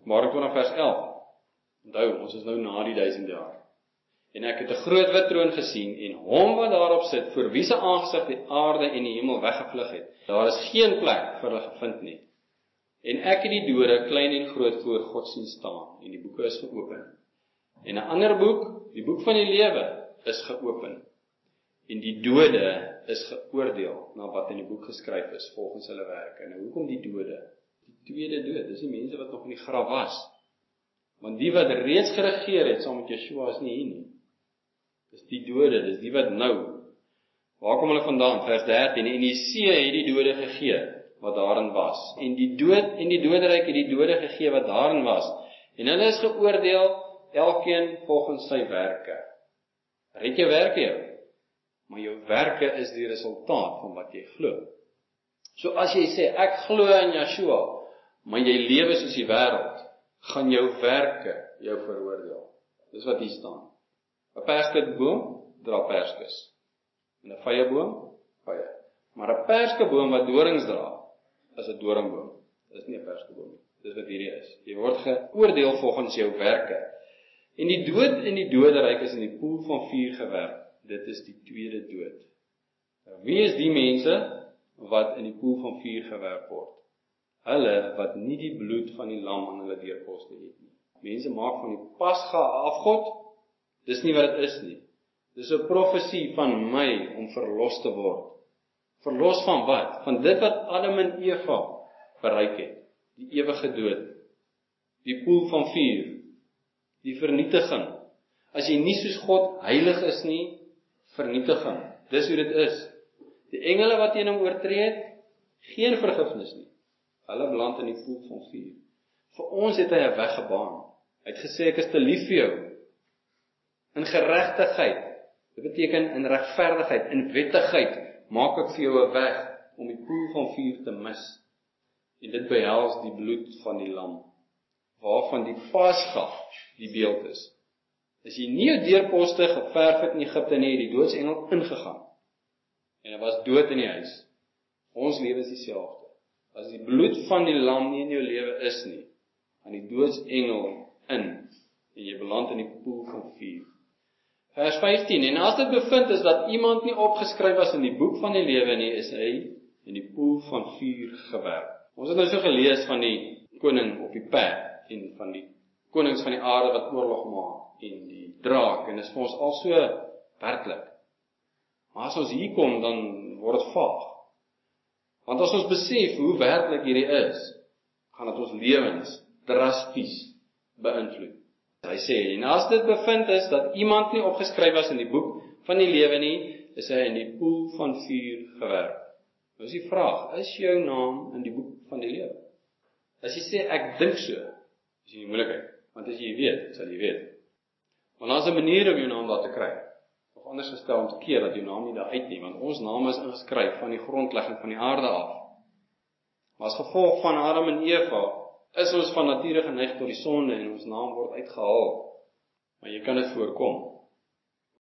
Openbaring 20 vers 11. Onthou, ons is nou na die 1000 jaar. En ek het 'n groot wit troon gesien, en hom wat daarop sit, voor wie se aangesig die aarde en die hemel weggevlug het. Daar is geen plek vir hulle gevind nie. En ek het die dode, klein en groot, voor God sien staan, en die boeke is geopen. En 'n ander boek, die boek van die lewe, is geopen. En die dode is geoordeel, na wat in die boek geskryf is, volgens hulle werke. Nou, hoekom die dode? Die tweede dood, dis die mense wat nog in die graf was. Want die wat reeds geregeer het, saam met Yeshua, is nie hier nie. Dis die dode, dis die wat nou. Waar kom hulle vandaan? Vers 13, en die see het die dode gegee, wat daarin was. En die doderyk het die dode gegee, wat daarin was. En hulle is geoordeel, elkeen volgens sy werke. Red jou werke jou, maar jou werke is die resultaat van wat jy glo. So as jy sê, ek glo in Yeshua, maar jy lewe soos die wêreld, gaan jou werke jou veroordeel. Dis wat hier staan. 'n Perskeboom dra perskes. En 'n vyeboom, vye. Maar 'n perskeboom wat dorings dra, is 'n doringboom. Dis nie 'n perskeboom nie. Dis wat hierdie is. Jy word geoordeel volgens jou werke. En die dood en die doderyk is in die poel van vuur gewerp. Dit is die tweede dood. Nou, wie is die mense wat in die poel van vuur gewerp word? Hulle wat nie die bloed van die lam aan hulle deurposte het nie. Mense maak van die Pasga afgod. Dis nie wat dit is nie. Dis 'n profesie van my om verlos te word. Verlos van wat? Van dit wat Adam en Eva bereik het. Die ewige dood. Die poel van vuur. Die vernietiging. As jy nie soos God heilig is nie, vernietiging. Dis hoe dit is. Die engele wat teen hom oortree het, geen vergifnis nie. Hulle beland in die poel van vuur. Vir ons het hy 'n weg gebaan. Hy het gesê, ek is te lief vir jou. In geregtigheid, dit beteken in regverdigheid, in wettigheid, maak ek vir jou 'n weg om die poel van vuur te mis. En dit behels die bloed van die lam, waarvan die Pasga die beeld is. As jy nie jou deurposte geverf het in Egipte nie, het die doodsengel ingegaan. En hy was dood in die huis. Ons lewe is dieselfde. As die bloed van die lam nie in jou lewe is nie, gaan die doodsengel in, en jy beland in die poel van vuur. Vers 15, en as dit bevind is dat iemand nie opgeskryf was in die boek van die lewe nie, is hy in die poel van vuur gewerp. Ons het nou so gelees van die koning op die perd, en van die konings van die aarde wat oorlog maak, en die draak, en dit is vir ons al so werklik. Maar as ons hier kom, dan word dit vaag. Want as ons besef hoe werklik hierdie is, gaan dit ons lewens drasties beïnvloed. Hy sê, en as dit bevind is dat iemand nie opgeskryf was in die boek van die lewe nie, is hy in die poel van vuur gewerp. Nou is die vraag, is jou naam in die boek van die lewe? As jy sê, ek dink so, is jy die moeilikheid. Want as jy weet, sal jy weet. Want daar is 'n manier om jou naam daar te kry. Of anders gestel om te keer dat jou naam nie daar uit nie, want ons naam is ingeskryf van die grondlegging van die aarde af. Maar as gevolg van Adam en Eva, is ons van nature geneig tot die sonde en ons naam word uitgehaal. Maar jy kan dit voorkom.